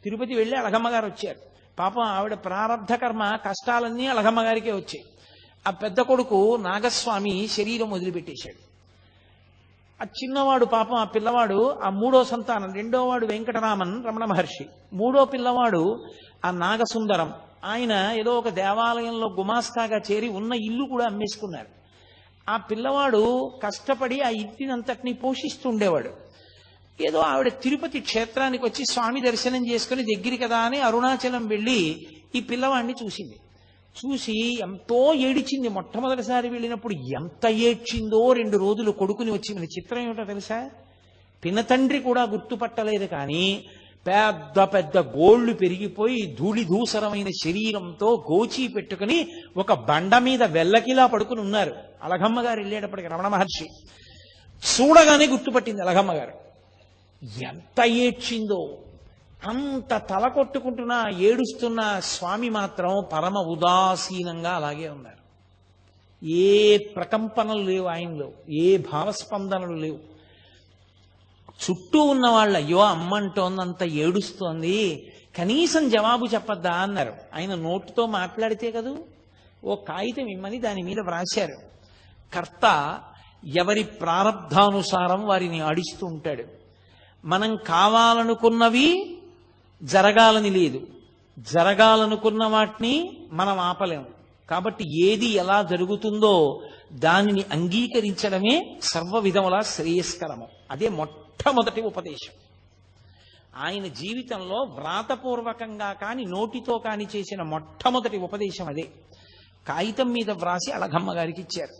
తిరుపతి వెళ్ళి అలగమ్మ గారు వచ్చారు. పాపం ఆవిడ ప్రారంధ కర్మ కష్టాలన్నీ అలగమ్మ గారికే వచ్చాయి. ఆ పెద్ద కొడుకు నాగస్వామి శరీరం వదిలిపెట్టేశాడు. ఆ చిన్నవాడు పాపం ఆ పిల్లవాడు ఆ మూడో సంతానం, రెండోవాడు వెంకటరామన్ రమణ మహర్షి, మూడో పిల్లవాడు ఆ నాగసుందరం. ఆయన ఏదో ఒక దేవాలయంలో గుమాస్తాగా చేరి ఉన్న ఇల్లు కూడా అమ్మేసుకున్నారు. ఆ పిల్లవాడు కష్టపడి ఆ ఇంటినంతటినీ పోషిస్తుండేవాడు. ఏదో ఆవిడ తిరుపతి క్షేత్రానికి వచ్చి స్వామి దర్శనం చేసుకుని దగ్గరికి కదా అని అరుణాచలం వెళ్ళి ఈ పిల్లవాడిని చూసింది. చూసి ఎంతో ఏడిచింది. మొట్టమొదటిసారి వెళ్ళినప్పుడు ఎంత ఏడ్చిందో 2 రోజులు కొడుకుని వచ్చి. మన చిత్రం ఏమిటో తెలుసా, పినతండ్రి కూడా గుర్తుపట్టలేదు. కానీ పెద్ద పెద్ద గోళ్లు పెరిగిపోయి ధూళిధూసరమైన శరీరంతో గోచి పెట్టుకుని ఒక బండ మీద వెల్లకిలా పడుకుని ఉన్నారు. అలగమ్మ గారు వెళ్ళేటప్పటికి రమణ మహర్షి చూడగానే గుర్తుపట్టింది అలగమ్మ గారు. ఎంత ఏడ్చిందో, అంత తల కొట్టుకుంటున్నా ఏడుస్తున్న స్వామి మాత్రం పరమ ఉదాసీనంగా అలాగే ఉన్నారు. ఏ ప్రకంపనలు లేవు ఆయనలో, ఏ భావస్పందనలు లేవు. చుట్టూ ఉన్న వాళ్ళు అయ్యో అమ్మంటోందంత ఏడుస్తోంది, కనీసం జవాబు చెప్పద్దా అన్నారు. ఆయన నోటితో మాట్లాడితే కదూ, ఓ కాగితం ఇమ్మని దాని మీద వ్రాశారు. కర్త ఎవరి ప్రారబ్ధానుసారం వారిని ఆడిస్తూ ఉంటాడు. మనం కావాలనుకున్నవి జరగాలని లేదు, జరగాలనుకున్న వాటిని మనం ఆపలేము. కాబట్టి ఏది ఎలా జరుగుతుందో దానిని అంగీకరించడమే సర్వ విధములా శ్రేయస్కరము. అదే మొట్టమొదటి ఉపదేశం. ఆయన జీవితంలో వ్రాతపూర్వకంగా కాని నోటితో కాని చేసిన మొట్టమొదటి ఉపదేశం అదే. కాగితం మీద వ్రాసి అలగమ్మ గారికి ఇచ్చారు.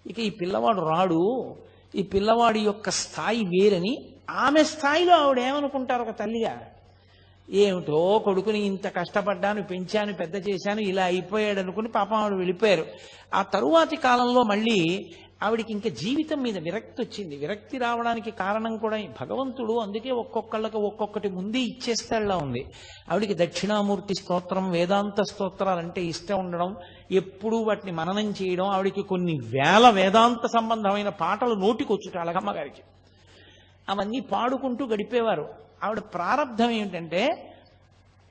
ఇక ఈ పిల్లవాడు రాడు, ఈ పిల్లవాడి యొక్క స్థాయి వేరని ఆమె స్థాయిలో ఆవిడ ఏమనుకుంటారు ఒక తల్లిగా, ఏమిటో కొడుకుని ఇంత కష్టపడ్డాను, పెంచాను, పెద్ద చేశాను, ఇలా అయిపోయాడు అనుకుని పాపం ఆవిడ వెళ్ళిపోయారు. ఆ తరువాతి కాలంలో మళ్ళీ ఆవిడికి ఇంకా జీవితం మీద విరక్తి వచ్చింది. విరక్తి రావడానికి కారణం కూడా భగవంతుడు అందుకే ఒక్కొక్కళ్ళకి ఒక్కొక్కటి ముందే ఇచ్చేస్తాడులా ఉంది. ఆవిడికి దక్షిణామూర్తి స్తోత్రం, వేదాంత స్తోత్రాలంటే ఇష్టం ఉండడం, ఎప్పుడూ వాటిని మననం చేయడం, ఆవిడికి కొన్ని వేల వేదాంత సంబంధమైన పాటలు నోటికొచ్చుట అలగమ్మ గారికి. అవన్నీ పాడుకుంటూ గడిపేవారు. ఆవిడ ప్రారంధం ఏమిటంటే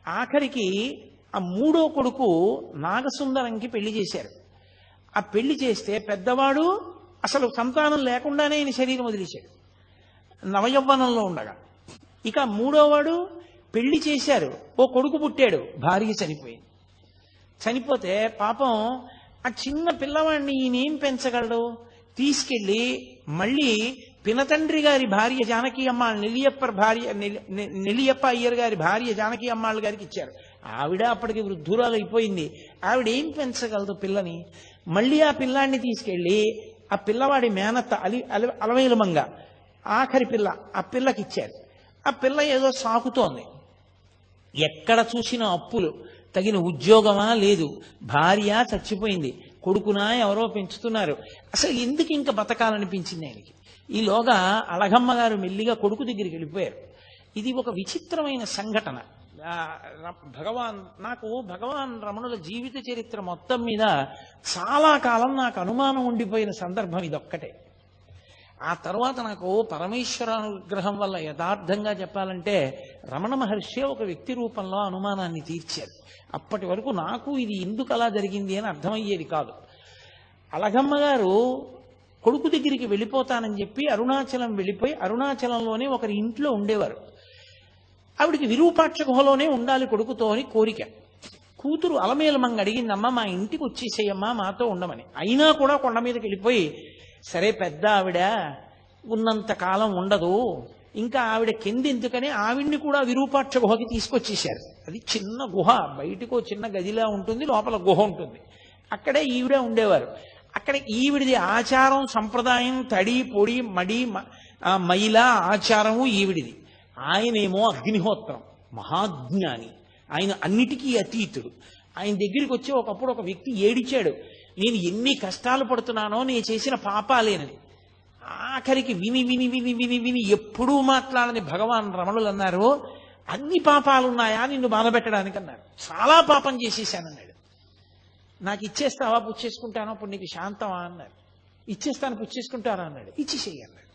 ఆఖరికి ఆ మూడో కొడుకు నాగసుందరంకి పెళ్లి చేశారు. ఆ పెళ్లి చేస్తే పెద్దవాడు అసలు సంతానం లేకుండానే ఆయన శరీరం వదిలేశాడు నవయవ్వనంలో ఉండగా. ఇక మూడోవాడు పెళ్లి చేశారు, ఓ కొడుకు పుట్టాడు, భార్య చనిపోయింది. చనిపోతే పాపం ఆ చిన్న పిల్లవాడిని ఈయనేం పెంచగలడు, తీసుకెళ్లి మళ్ళీ పినతండ్రి గారి భార్య జానకి అమ్మాள் నెల్లియప్ప అయ్యర్ గారి భార్య జానకి అమ్మాళ్ళ గారికి ఇచ్చారు. ఆవిడ అప్పటికి వృద్ధురాలు అయిపోయింది. ఆవిడ ఏం పెంచగలదు పిల్లని. మళ్ళీ ఆ పిల్లాడిని తీసుకెళ్లి ఆ పిల్లవాడి మేనత్త అలవేలుమంగ ఆఖరి పిల్ల, ఆ పిల్లకి ఇచ్చారు. ఆ పిల్ల ఏదో సాకుతోంది. ఎక్కడ చూసినా అప్పులు, తగిన ఉద్యోగమా లేదు, భార్య చచ్చిపోయింది, కొడుకునా ఎవరో పెంచుతున్నారు. అసలు ఎందుకు ఇంకా బతకాలనిపించింది ఆయనకి. ఈలోగా అలగమ్మ గారు మెల్లిగా కొడుకు దగ్గరికి వెళ్ళిపోయారు. ఇది ఒక విచిత్రమైన సంఘటన. భగవాన్ రమణుల జీవిత చరిత్ర మొత్తం మీద చాలా కాలం నాకు అనుమానం ఉండిపోయిన సందర్భం ఇదొక్కటే. ఆ తర్వాత నాకు పరమేశ్వరానుగ్రహం వల్ల యథార్థంగా చెప్పాలంటే రమణ మహర్షి ఒక వ్యక్తి రూపంలో అనుమానాన్ని తీర్చారు. అప్పటి వరకు నాకు ఇది ఎందుకు అలా జరిగింది అని అర్థమయ్యేది కాదు. అలగమ్మ గారు కొడుకు దగ్గరికి వెళ్ళిపోతానని చెప్పి అరుణాచలం వెళ్ళిపోయి అరుణాచలంలోనే ఒకరి ఇంట్లో ఉండేవారు. ఆవిడికి విరూపాక్ష గుహలోనే ఉండాలి కొడుకుతో అని కోరిక. కూతురు అలమేలమంగ అడిగిందమ్మా మా ఇంటికి వచ్చేసేయమ్మా మాతో ఉండమని. అయినా కూడా కొండ మీదకి వెళ్ళిపోయి సరే పెద్ద ఆవిడ ఉన్నంత కాలం ఉండదు, ఇంకా ఆవిడ కిందెందుకని ఆవిడ్ని కూడా విరూపాక్ష గుహకి తీసుకొచ్చేశారు. అది చిన్న గుహ, బయటకు చిన్న గదిలా ఉంటుంది, లోపల గుహ ఉంటుంది. అక్కడే ఈవిడ ఉండేవారు. అక్కడ ఈవిడిది ఆచారం సంప్రదాయం, తడి పొడి మడి మైల ఆచారము ఈవిడిది. ఆయనేమో అగ్నిహోత్రం, మహాజ్ఞాని, ఆయన అన్నిటికీ అతీతుడు. ఆయన దగ్గరికి వచ్చి ఒకప్పుడు ఒక వ్యక్తి ఏడిచాడు, నేను ఎన్ని కష్టాలు పడుతున్నానో నేను చేసిన పాపాలేనని. ఆఖరికి విని విని విని విని విని ఎప్పుడూ మాట్లాడని భగవాన్ రమణులు అన్నారు, అన్ని పాపాలున్నాయా నిన్ను బాధపెట్టడానికి అన్నారు. చాలా పాపం చేసేసానన్నాడు. నాకు ఇచ్చేస్తావా పుచ్చేసుకుంటానో అప్పుడు నీకు శాంతమా అన్నారు. ఇచ్చేస్తాను పుచ్చేసుకుంటారా అన్నాడు. ఇచ్చేసేయి అన్నాడు.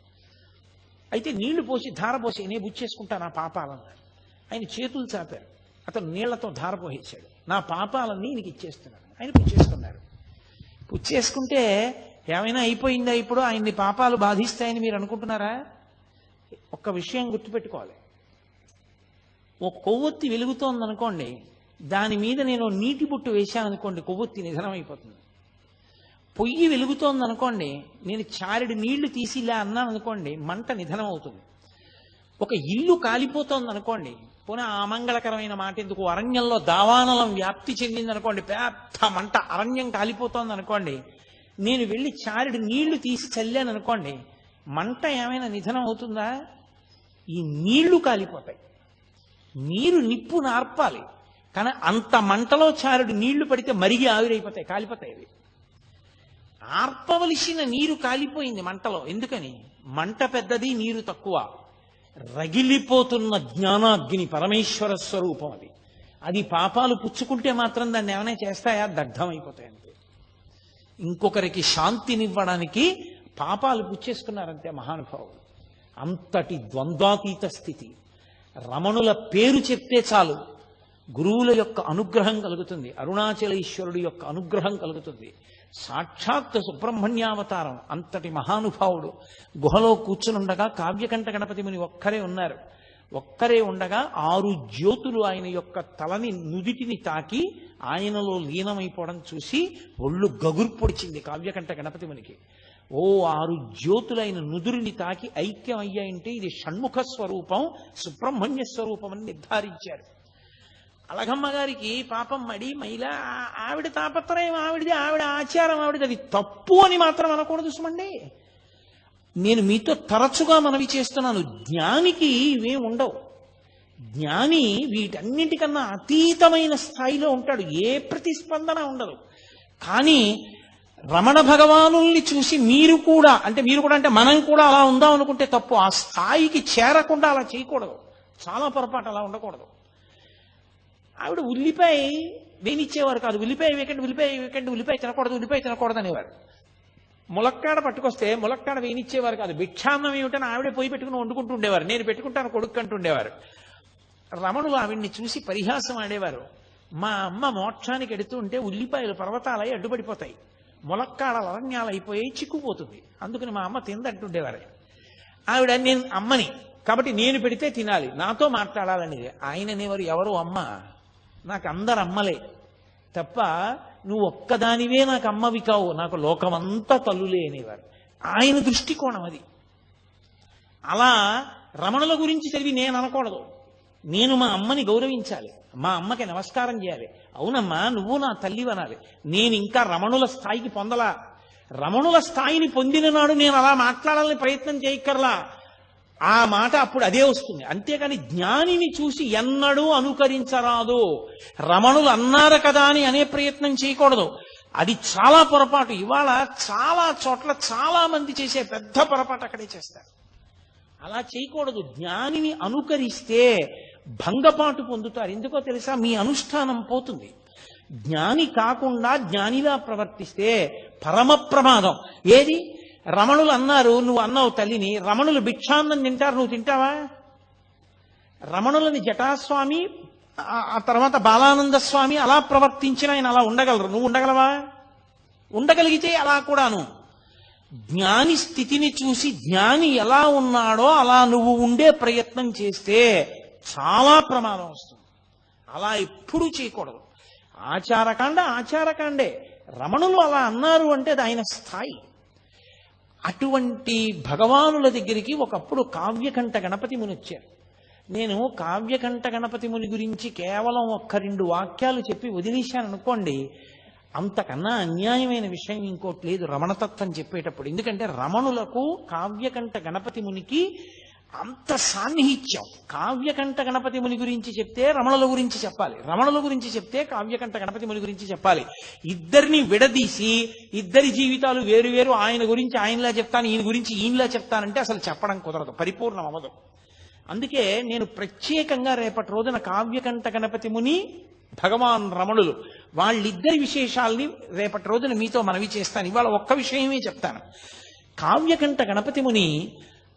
అయితే నీళ్లు పోసి ధార పోసి నేను పుచ్చేసుకుంటాను ఆ పాపాలన్నారు. ఆయన చేతులు చాపారు. అతను నీళ్లతో ధారపోసేశాడు. నా పాపాలన్నీ ఈయనకి ఇచ్చేస్తున్నాడు. ఆయన పుచ్చేసుకున్నారు. పుచ్చేసుకుంటే ఏమైనా అయిపోయిందా? ఇప్పుడు ఆయన్ని పాపాలు బాధిస్తాయని మీరు అనుకుంటున్నారా? ఒక్క విషయం గుర్తుపెట్టుకోవాలి. ఓ కొవ్వొత్తి వెలుగుతోందనుకోండి, దాని మీద నేను నీటి బుట్టు వేశాననుకోండి, కొవ్వొత్తి నిధనం అయిపోతుంది. పొయ్యి వెలుగుతోందనుకోండి, నేను చారెడు నీళ్లు తీసి ఇలా అన్నాను అనుకోండి, మంట నిధనం అవుతుంది. ఒక ఇల్లు కాలిపోతోందనుకోండి, పోనీ అమంగళకరమైన మాట ఎందుకు, అరణ్యంలో దావానలం వ్యాప్తి చెందిందనుకోండి, పెద్ద మంట, అరణ్యం కాలిపోతోందనుకోండి, నేను వెళ్ళి చారెడు నీళ్లు తీసి చల్లాను అనుకోండి, మంట ఏమైనా నిధనం అవుతుందా? ఈ నీళ్లు కాలిపోతాయి. నీరు నిప్పు నార్పాలి, కానీ అంత మంటలో చారెడు నీళ్లు పడితే మరిగి ఆవిరైపోతాయి, కాలిపోతాయి. అవి ఆర్పవలసిన నీరు కాలిపోయింది మంటలో. ఎందుకని? మంట పెద్దది, నీరు తక్కువ. రగిలిపోతున్న జ్ఞానాగ్ని పరమేశ్వర స్వరూపం అది. అది పాపాలు పుచ్చుకుంటే మాత్రం దాన్ని ఏమైనా చేస్తాయా? దగ్ధమైపోతాయి అంతే. ఇంకొకరికి శాంతినివ్వడానికి పాపాలు పుచ్చేసుకున్నారంతే మహానుభావులు. అంతటి ద్వంద్వాతీత స్థితి. రమణుల పేరు చెప్తే చాలు గురువుల యొక్క అనుగ్రహం కలుగుతుంది, అరుణాచలేశ్వరుడి యొక్క అనుగ్రహం కలుగుతుంది. సాక్షాత్ సుబ్రహ్మణ్యావతారం. అంతటి మహానుభావుడు గుహలో కూర్చునుండగా కావ్యకంఠ గణపతి ముని ఒక్కరే ఉన్నారు. ఒక్కరే ఉండగా 6 జ్యోతులు ఆయన యొక్క తలని, నుదిటిని తాకి ఆయనలో లీనమైపోవడం చూసి ఒళ్ళు గగుర్పొడిచింది కావ్యకంఠ గణపతి మునికి. 6 జ్యోతులు ఆయన నుదురిని తాకి ఐక్యం అయ్యాయంటే ఇది షణ్ముఖ స్వరూపం, సుబ్రహ్మణ్య స్వరూపం అని నిర్ధారించారు. అలగమ్మ గారికి పాపం మడి మైల, ఆవిడ తాపత్రయం ఆవిడది, ఆవిడ ఆచారం ఆవిడది. అది తప్పు అని మాత్రం అనకూడదు సుమండి. నేను మీతో తరచుగా మనవి చేస్తున్నాను, జ్ఞానికి ఇవేం ఉండవు. జ్ఞాని వీటన్నింటికన్నా అతీతమైన స్థాయిలో ఉంటాడు, ఏ ప్రతిస్పందన ఉండదు. కానీ రమణ భగవానుల్ని చూసి మీరు కూడా అంటే మనం కూడా అలా ఉందాం అనుకుంటే తప్పు. ఆ స్థాయికి చేరకుండా అలా చేయకూడదు, చాలా పొరపాటు, అలా ఉండకూడదు. ఆవిడ ఉల్లిపాయ వేనిచ్చేవారు కాదు. ఉల్లిపాయ వేకండి, ఉల్లిపాయ తినకూడదు అనేవారు. ములక్కాడ పట్టుకొస్తే ములక్కాడ వేనిచ్చేవారు కాదు. భిక్షాన్నం ఏమిటని ఆవిడే పోయి పెట్టుకుని వండుకుంటూ ఉండేవారు. నేను పెట్టుకుంటాను కొడుకు అంటుండేవారు. రమణులు ఆవిడ్ని చూసి పరిహాసం ఆడేవారు. మా అమ్మ మోక్షానికి ఎడుతూ ఉంటే ఉల్లిపాయలు పర్వతాలై అడ్డుపడిపోతాయి, ములక్కాడలు అరణ్యాలు అయిపోయి చిక్కుపోతుంది, అందుకని మా అమ్మ తిందంటుండేవారు. ఆవిడ నేను అమ్మని కాబట్టి నేను పెడితే తినాలి, నాతో మాట్లాడాలనేది. ఆయన అనేవారు, ఎవరు అమ్మ? నాకు అందరు అమ్మలే తప్ప నువ్వు ఒక్కదానివే నాకు అమ్మవి కావు, నాకు లోకమంతా తల్లులే అనేవారు. ఆయన దృష్టికోణం అది. అలా రమణుల గురించి చదివి నేను అనకూడదు, నేను మా అమ్మని గౌరవించాలి, మా అమ్మకి నమస్కారం చేయాలి. అవునమ్మా నువ్వు నా తల్లి అనాలి. నేను ఇంకా రమణుల స్థాయికి పొందలా. రమణుల స్థాయిని పొందిన నాడు నేను అలా మాట్లాడాలని ప్రయత్నం చేయక్కర్లా. ఆ మాట అప్పుడు అదే వస్తుంది. అంతేకాని జ్ఞానిని చూసి ఎన్నడూ అనుకరించరాదు. రమణులు అన్నారు కదా అని అనే ప్రయత్నం చేయకూడదు. అది చాలా పొరపాటు. ఇవాళ చాలా చోట్ల చాలా మంది చేసే పెద్ద పొరపాటు అక్కడే చేస్తారు. అలా చేయకూడదు. జ్ఞానిని అనుకరిస్తే భంగపాటు పొందుతారు. ఎందుకో తెలుసా? మీ అనుష్ఠానం పోతుంది. జ్ఞాని కాకుండా జ్ఞానిలా ప్రవర్తిస్తే పరమ ప్రమాదం. ఏది? రమణులు అన్నారు, నువ్వు అన్నావు తల్లిని, రమణులు భిక్షాన్నం తింటారు, నువ్వు తింటావా? రమణులని జటాస్వామి ఆ తర్వాత బాలానంద స్వామి అలా ప్రవర్తించిన ఆయన అలా ఉండగలరు, నువ్వు ఉండగలవా? ఉండగలిగితే అలా కూడాను. జ్ఞాని స్థితిని చూసి జ్ఞాని ఎలా ఉన్నాడో అలా నువ్వు ఉండే ప్రయత్నం చేస్తే చాలా ప్రమాదం వస్తుంది. అలా ఎప్పుడూ చేయకూడదు. ఆచారకాండే. రమణులు అలా అన్నారు అంటే అది ఆయన స్థాయి. అటువంటి భగవానుల దగ్గరికి ఒకప్పుడు కావ్యకంఠ గణపతి ముని వచ్చారు. నేను కావ్యకంఠ గణపతి ముని గురించి కేవలం 1-2 వాక్యాలు చెప్పి వదిలేశాను అనుకోండి, అంతకన్నా అన్యాయమైన విషయం ఇంకోటి లేదు రమణతత్వం చెప్పేటప్పుడు. ఎందుకంటే రమణులకు కావ్యకంఠ గణపతి మునికి అంత సాన్నిహిత్యం. కావ్యకంఠ గణపతి ముని గురించి చెప్తే రమణుల గురించి చెప్పాలి, రమణుల గురించి చెప్తే కావ్యకంఠ గణపతి ముని గురించి చెప్పాలి. ఇద్దరిని విడదీసి ఇద్దరి జీవితాలు వేరు వేరు, ఆయన గురించి ఆయనలా చెప్తాను, ఈయన గురించి ఈయనలా చెప్తానంటే అసలు చెప్పడం కుదరదు, పరిపూర్ణం అవ్వదు. అందుకే నేను ప్రత్యేకంగా రేపటి రోజున కావ్యకంఠ గణపతి ముని, భగవాన్ రమణులు, వాళ్ళిద్దరి విశేషాల్ని రేపటి రోజున మీతో మనవి చేస్తాను. ఇవాళ ఒక్క విషయమే చెప్తాను. కావ్యకంఠ గణపతి ముని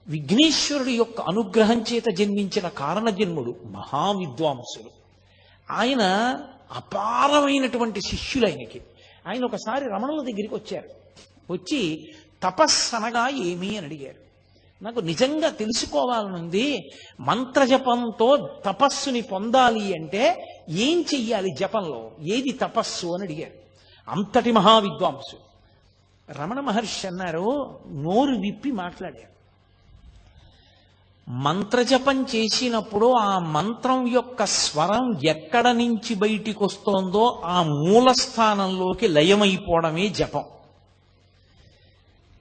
విఘ్నేశ్వరుడి యొక్క అనుగ్రహం చేత జన్మించిన కారణజన్ముడు, మహావిద్వాంసుడు. ఆయన అపారమైనటువంటి శిష్యులు ఆయనకి. ఆయన ఒకసారి రమణుల దగ్గరికి వచ్చారు. వచ్చి తపస్సనగా ఏమి అని అడిగారు. నాకు నిజంగా తెలుసుకోవాలనుంది, మంత్రజపంతో తపస్సుని పొందాలి అంటే ఏం చెయ్యాలి, జపంలో ఏది తపస్సు అని అడిగారు. అంతటి మహావిద్వాంసు రమణ మహర్షి అన్నారు, నోరు విప్పి మాట్లాడారు. మంత్రజపం చేసినప్పుడు ఆ మంత్రం యొక్క స్వరం ఎక్కడ నుంచి బయటికి వస్తోందో ఆ మూల స్థానంలోకి లయమైపోవడమే జపం.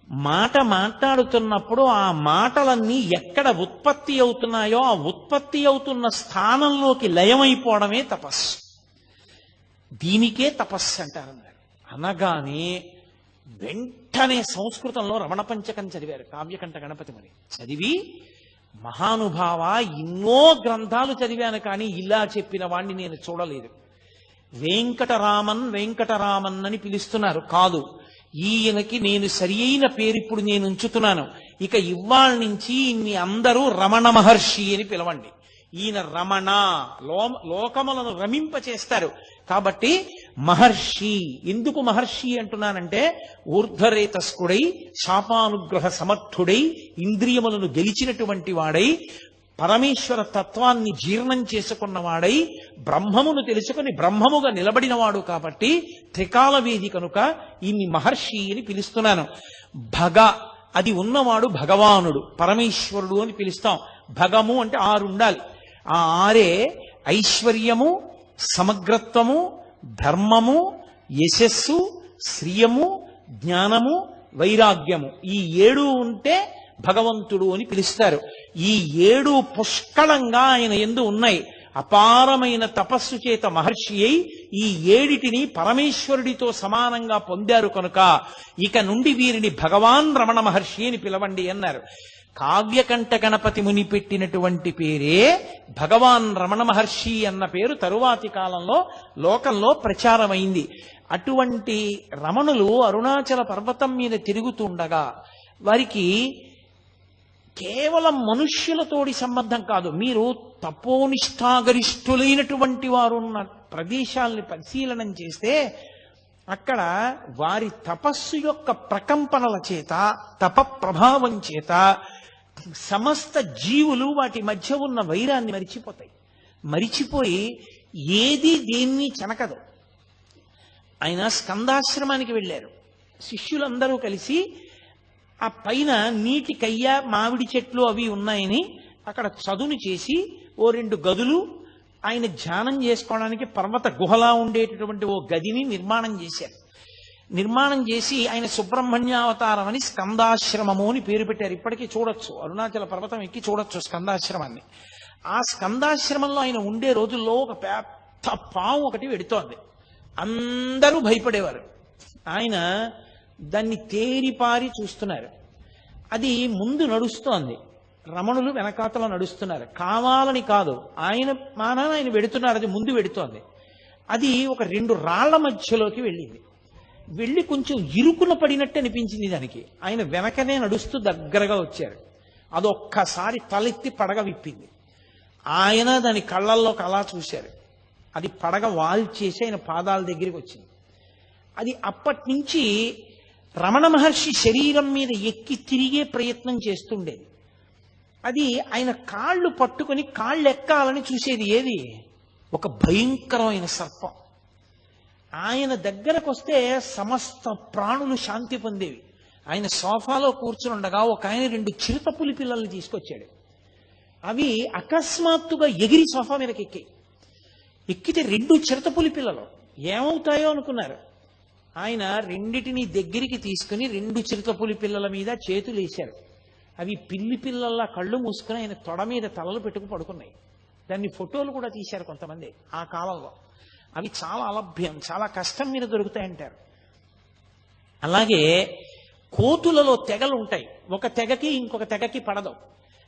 మాట మాట్లాడుతున్నప్పుడు ఆ మాటలన్నీ ఎక్కడ ఉత్పత్తి అవుతున్నాయో ఆ ఉత్పత్తి అవుతున్న స్థానంలోకి లయమైపోవడమే తపస్సు. దీనికే తపస్సు అంటారన్నారు. అనగానే వెంటనే సంస్కృతంలో రమణ పంచకం చదివారు, కావ్యకంఠ గణపతి మరి చదివి, మహానుభావ, ఎన్నో గ్రంథాలు చదివాను కానీ ఇలా చెప్పిన వాణ్ణి నేను చూడలేదు. వెంకటరామన్ వెంకటరామన్ అని పిలుస్తున్నారు. కాదు, ఈయనకి నేను సరి అయిన పేరు ఇప్పుడు నేను ఉంచుతున్నాను. ఇక ఇవాళ నుంచి ఇన్ని అందరూ రమణ మహర్షి అని పిలవండి. ఈయన రమణ, లోకములను రమింప చేస్తారు. కాబట్టి మహర్షి. ఎందుకు మహర్షి అంటున్నానంటే, ఊర్ధ్వరేతస్కుడై, శాపానుగ్రహ సమర్థుడై, ఇంద్రియములను గెలిచినటువంటి వాడై, పరమేశ్వర తత్వాన్ని జీర్ణం చేసుకున్నవాడై, బ్రహ్మమును తెలుసుకుని బ్రహ్మముగా నిలబడినవాడు. కాబట్టి త్రికాలవేది కనుక ఈయన్ని మహర్షి అని పిలుస్తున్నాను. భగ, అది ఉన్నవాడు భగవానుడు, పరమేశ్వరుడు అని పిలుస్తాం. భగము అంటే 6 ఉండాలి. ఆ 6 ఐశ్వర్యము, సమగ్రత్వము, ధర్మము, యశస్సు, శ్రియము, జ్ఞానము, వైరాగ్యము. ఈ 7 ఉంటే భగవంతుడు అని పిలుస్తారు. ఈ 7 పుష్కళంగా ఆయన యందు ఉన్నాయి. అపారమైన తపస్సు చేత మహర్షి అయి ఈ 7టిని పరమేశ్వరుడితో సమానంగా పొందారు కనుక ఇక నుండి వీరిని భగవాన్ రమణ మహర్షి అని పిలవండి అన్నారు. కావ్యకంఠ గణపతి ముని పెట్టినటువంటి పేరే భగవాన్ రమణ మహర్షి అన్న పేరు తరువాతి కాలంలో లోకంలో ప్రచారమైంది. అటువంటి రమణులు అరుణాచల పర్వతం మీద తిరుగుతుండగా వారికి కేవలం మనుష్యులతోటి సంబంధం కాదు, మీరు తపోనిష్టాగరిష్ఠులైనటువంటి వారు ఉన్న ప్రదేశాలని పరిశీలనం చేస్తే అక్కడ వారి తపస్సు యొక్క ప్రకంపనల చేత, తప ప్రభావం చేత సమస్త జీవులు వాటి మధ్య ఉన్న వైరాన్ని మరిచిపోతాయి. మరిచిపోయి ఏది దేన్ని చెనకదు. ఆయన స్కందాశ్రమానికి వెళ్ళారు. శిష్యులందరూ కలిసి ఆ పైన నీటి కయ్య, మామిడి చెట్లు అవి ఉన్నాయని అక్కడ చదును చేసి ఓ 2 గదులు, ఆయన ధ్యానం చేసుకోవడానికి పర్వత గుహలా ఉండేటటువంటి ఓ గదిని నిర్మాణం చేశారు. నిర్మాణం చేసి ఆయన సుబ్రహ్మణ్యావతారం అని స్కందాశ్రమము అని పేరు పెట్టారు. ఇప్పటికీ చూడొచ్చు, అరుణాచల పర్వతం ఎక్కి చూడొచ్చు స్కందాశ్రమాన్ని. ఆ స్కందాశ్రమంలో ఆయన ఉండే రోజుల్లో ఒక పెద్ద పాము ఒకటి వెడుతోంది. అందరూ భయపడేవారు. ఆయన దాన్ని తేరిపారి చూస్తున్నారు. అది ముందు నడుస్తోంది, రమణులు వెనకాతల నడుస్తున్నారు. కావాలని కాదు, ఆయన మానాన ఆయన వెడుతున్నారు, అది ముందు వెడుతోంది. అది ఒక 2 రాళ్ల మధ్యలోకి వెళ్ళింది. వెళ్ళి కొంచెం ఇరుకున పడినట్టు అనిపించింది దానికి. ఆయన వెనకనే నడుస్తూ దగ్గరగా వచ్చారు. అదొక్కసారి తలెత్తి పడగ విప్పింది. ఆయన దాని కళ్ళల్లోకి అలా చూశారు. అది పడగ వాల్చేసి ఆయన పాదాల దగ్గరికి వచ్చింది. అది అప్పటి నుంచి రమణ మహర్షి శరీరం మీద ఎక్కి తిరిగే ప్రయత్నం చేస్తుండేది. అది ఆయన కాళ్ళు పట్టుకొని కాళ్ళు ఎక్కాలని చూసేది. ఏది? ఒక భయంకరమైన సర్పం. ఆయన దగ్గరకు వస్తే సమస్త ప్రాణులు శాంతి పొందేవి. ఆయన సోఫాలో కూర్చుని ఉండగా ఒక ఆయన 2 చిరుతపులి పిల్లల్ని తీసుకొచ్చాడు. అవి అకస్మాత్తుగా ఎగిరి సోఫా మీదకి ఎక్కితే 2 చిరుతపులి పిల్లలు ఏమవుతాయో అనుకున్నారు. ఆయన రెండిటిని దగ్గరికి తీసుకుని 2 చిరుతపులి పిల్లల మీద చేతులు వేశారు. అవి పిల్లి పిల్లల్లా కళ్ళు మూసుకుని ఆయన తొడ మీద తలలు పెట్టుకు పడుకున్నాయి. దాన్ని ఫోటోలు కూడా తీశారు కొంతమంది ఆ కాలంలో. అవి చాలా అలభ్యం, చాలా కష్టం మీద దొరుకుతాయంటారు. అలాగే కోతులలో తెగలు ఉంటాయి. ఒక తెగకి ఇంకొక తెగకి పడదు.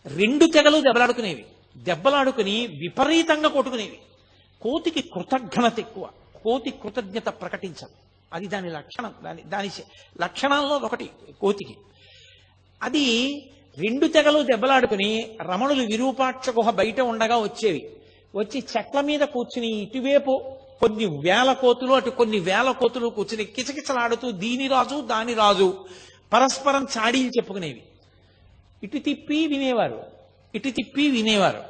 2 తెగలు దెబ్బలాడుకునేవి. దెబ్బలాడుకుని విపరీతంగా కొట్టుకునేవి. కోతికి కృతజ్ఞత ఎక్కువ. కోతి కృతజ్ఞత ప్రకటించదు. అది దాని లక్షణం. దాని లక్షణాల్లో ఒకటి కోతికి. అది రెండు తెగలు దెబ్బలాడుకుని రమణులు విరూపాక్ష గుహ బయట ఉండగా వచ్చేవి. వచ్చి చెట్ల మీద కూర్చుని ఇటువైపు కొన్ని వేల కోతులు అటు కొన్ని వేల కోతులు కూర్చుని కిచకిచలాడుతూ దీని రాజు దాని రాజు పరస్పరం చాడీలు చెప్పుకునేవి. ఇటు తిప్పి వినేవారు, ఇటు తిప్పి వినేవారు.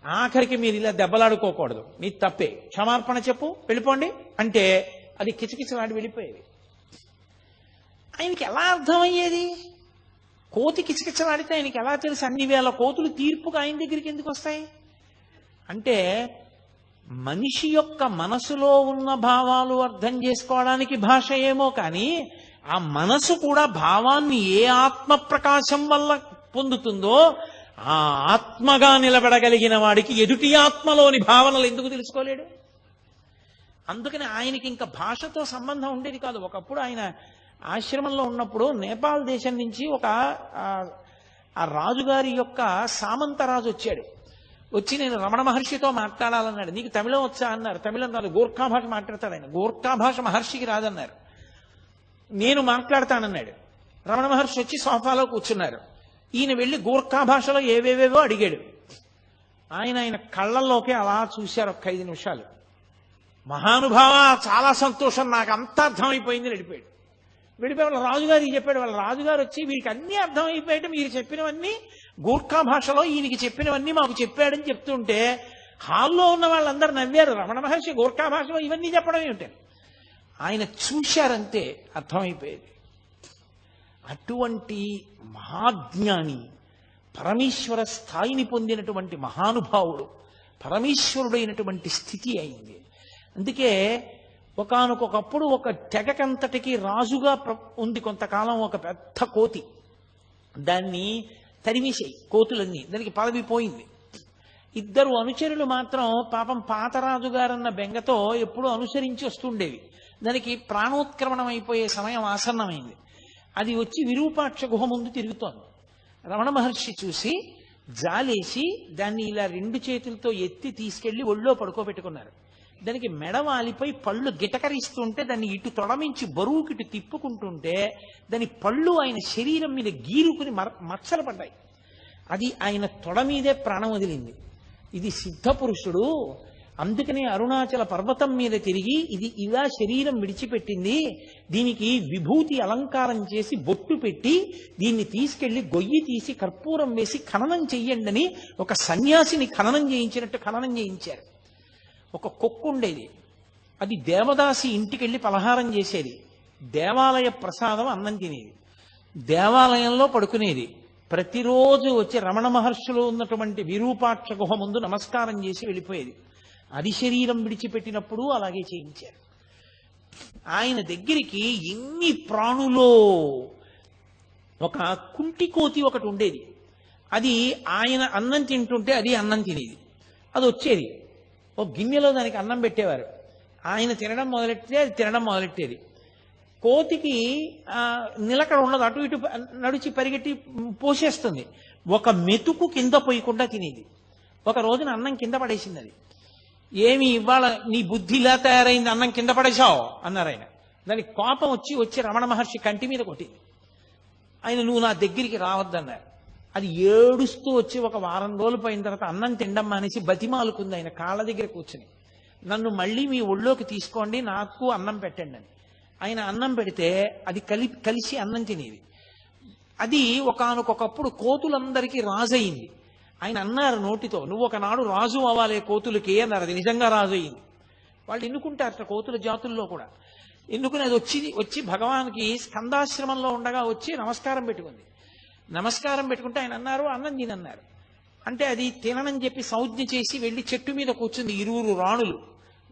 ఆఖరికి మీరు ఇలా దెబ్బలాడుకోకూడదు, నీ తప్పే, క్షమార్పణ చెప్పు, వెళ్ళిపోండి అంటే అది కిచకిచలాడి వెళ్ళిపోయేది. ఆయనకి ఎలా అర్థమయ్యేది? కోతి కిచకిచలాడితే ఆయనకి ఎలా తెలుసు అన్ని వేల కోతులు తీర్పుగా ఆయన దగ్గరికి ఎందుకు వస్తాయి? అంటే మనిషి యొక్క మనసులో ఉన్న భావాలు అర్థం చేసుకోవడానికి భాష ఏమో కానీ ఆ మనసు కూడా భావాన్ని ఏ ఆత్మ ప్రకాశం వల్ల పొందుతుందో ఆ ఆత్మగా నిలబడగలిగిన వాడికి ఎదుటి ఆత్మలోని భావనలు ఎందుకు తెలుసుకోలేడు? అందుకని ఆయనకి ఇంకా భాషతో సంబంధం ఉండేది కాదు. ఒకప్పుడు ఆయన ఆశ్రమంలో ఉన్నప్పుడు నేపాల్ దేశం నుంచి ఒక ఆ రాజుగారి యొక్క సామంతరాజు వచ్చాడు. వచ్చి నేను రమణ మహర్షితో మాట్లాడాలన్నాడు. నీకు తమిళం వచ్చా అన్నారు. తమిళం రాదు, గోర్ఖా భాష మాట్లాడతాడు ఆయన. గోర్ఖా భాష మహర్షికి రాదన్నారు. నేను మాట్లాడతానన్నాడు. రమణ మహర్షి వచ్చి సోఫాలో కూర్చున్నారు. ఈయన వెళ్ళి గోర్ఖా భాషలో ఏవేవేవో అడిగాడు. ఆయన కళ్ళల్లోకి అలా చూశారు ఒక 5 నిమిషాలు. మహానుభావ, చాలా సంతోషం, నాకు అంతా అర్థమైపోయింది, వెళ్ళిపోయాడు. వాళ్ళ రాజుగారికి చెప్పాడు. వాళ్ళ రాజుగారు వచ్చి వీరికి అన్నీ అర్థమైపోయాడు, మీరు చెప్పినవన్నీ గూర్ఖా భాషలో ఈయనకి చెప్పినవన్నీ మాకు చెప్పాడని చెప్తుంటే హాల్లో ఉన్న వాళ్ళందరూ నవ్వారు. రమణ మహర్షి గూర్ఖా భాషలో ఇవన్నీ చెప్పడం ఏమిటి? ఆయన చూశారంతే అర్థమైపోయేది. అటువంటి మహాజ్ఞాని, పరమేశ్వర స్థాయిని పొందినటువంటి మహానుభావుడు, పరమేశ్వరుడైనటువంటి స్థితి అయింది. అందుకే ఒకానొకప్పుడు ఒక తెగకంతటికి రాజుగా ఉంది కొంతకాలం ఒక పెద్ద కోతి. దాన్ని తరిమేసాయి కోతులన్నీ, దానికి పదవి పోయింది. 2 అనుచరులు మాత్రం పాపం పాతరాజుగారన్న బెంగతో ఎప్పుడూ అనుసరించి వస్తుండేవి. దానికి ప్రాణోత్క్రమణం అయిపోయే సమయం ఆసన్నమైంది. అది వచ్చి విరూపాక్ష గుహ ముందు తిరుగుతోంది. రమణ మహర్షి చూసి జాలేసి దాన్ని ఇలా 2 చేతులతో ఎత్తి తీసుకెళ్లి ఒళ్ళో పడుకోబెట్టుకున్నారు. దానికి మెడవాలిపై పళ్ళు గిటకరిస్తుంటే దాన్ని ఇటు తొడమించి బరువుకిటు తిప్పుకుంటుంటే దాని పళ్ళు ఆయన శరీరం మీద గీరుకుని మచ్చలు పడ్డాయి. అది ఆయన తొడ మీదే ప్రాణం వదిలింది. ఇది సిద్ధపురుషుడు, అందుకనే అరుణాచల పర్వతం మీద తిరిగి ఇది ఇలా శరీరం విడిచిపెట్టింది, దీనికి విభూతి అలంకారం చేసి బొట్టు పెట్టి దీన్ని తీసుకెళ్లి గొయ్యి తీసి కర్పూరం వేసి ఖననం చెయ్యండి అని ఒక సన్యాసిని ఖననం చేయించినట్టు ఖననం చేయించారు. ఒక కుక్క ఉండేది, అది దేవదాసి ఇంటికెళ్ళి పలహారం చేసేది, దేవాలయ ప్రసాదం అన్నం తినేది, దేవాలయంలో పడుకునేది. ప్రతిరోజు వచ్చి రమణ మహర్షులు ఉన్నటువంటి విరూపాక్ష గుహ ముందు నమస్కారం చేసి వెళ్ళిపోయేది. అది శరీరం విడిచిపెట్టినప్పుడు అలాగే చేయించారు. ఆయన దగ్గరికి ఎన్ని ప్రాణులో ఒక కుంటి కోతి ఒకటి ఉండేది. అది ఆయన అన్నం తింటుంటే అది అన్నం తినేది. అది వచ్చేది, ఒక గిన్నెలో దానికి అన్నం పెట్టేవారు. ఆయన తినడం మొదలెట్టితే అది తినడం మొదలెట్టేది. కోతికి నిలకడ ఉండదు, అటు ఇటు నడిచి పరిగెట్టి పోసేస్తుంది. ఒక మెతుకు కింద పోయకుండా తినేది. ఒక రోజున అన్నం కింద పడేసింది. అది ఏమి ఇవాళ నీ బుద్ధి ఇలా తయారైంది, అన్నం కింద పడేశావు అన్నారు ఆయన. దానికి కోపం వచ్చి రమణ మహర్షి కంటి మీద కొట్టింది. ఆయన నువ్వు నా దగ్గరికి రావద్దన్నారు. అది ఏడుస్తూ వచ్చి ఒక వారం రోజులు పోయిన తర్వాత అన్నం తినడం మానేసి బతిమాలుకుంది ఆయన కాళ్ళ దగ్గర కూర్చుని, నన్ను మళ్ళీ మీ ఒళ్ళోకి తీసుకోండి, నాకు అన్నం పెట్టండి అని. ఆయన అన్నం పెడితే అది కలిసి అన్నం తినేది. అది ఒకానొకప్పుడు కోతులందరికీ రాజు అయింది. ఆయన అన్నారు నోటితో, నువ్వు ఒకనాడు రాజు అవ్వాలే కోతులకి అన్నారు. అది నిజంగా రాజు అయింది. వాళ్ళు ఎన్నుకుంటారట కోతుల జాతుల్లో కూడా. ఎన్నుకుని అది వచ్చి భగవాన్కి స్కందాశ్రమంలో ఉండగా వచ్చి నమస్కారం పెట్టుకుంది. నమస్కారం పెట్టుకుంటే ఆయన అన్నారు అన్నం తినన్నారు. అంటే అది తిననని చెప్పి సంజ్ఞ చేసి వెళ్ళి చెట్టు మీద కూర్చుంది. 2 రాణులు.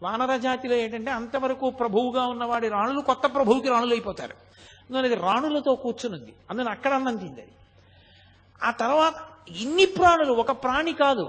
వానర జాతిలో ఏంటంటే అంతవరకు ప్రభువుగా ఉన్నవాడి రాణులు కొత్త ప్రభువుకి రాణులు అయిపోతారు. అందుకని అది రాణులతో కూర్చునుంది. అందుకని అక్కడ అన్నం తింది. ఆ తర్వాత ఇన్ని ప్రాణులు, ఒక ప్రాణి కాదు,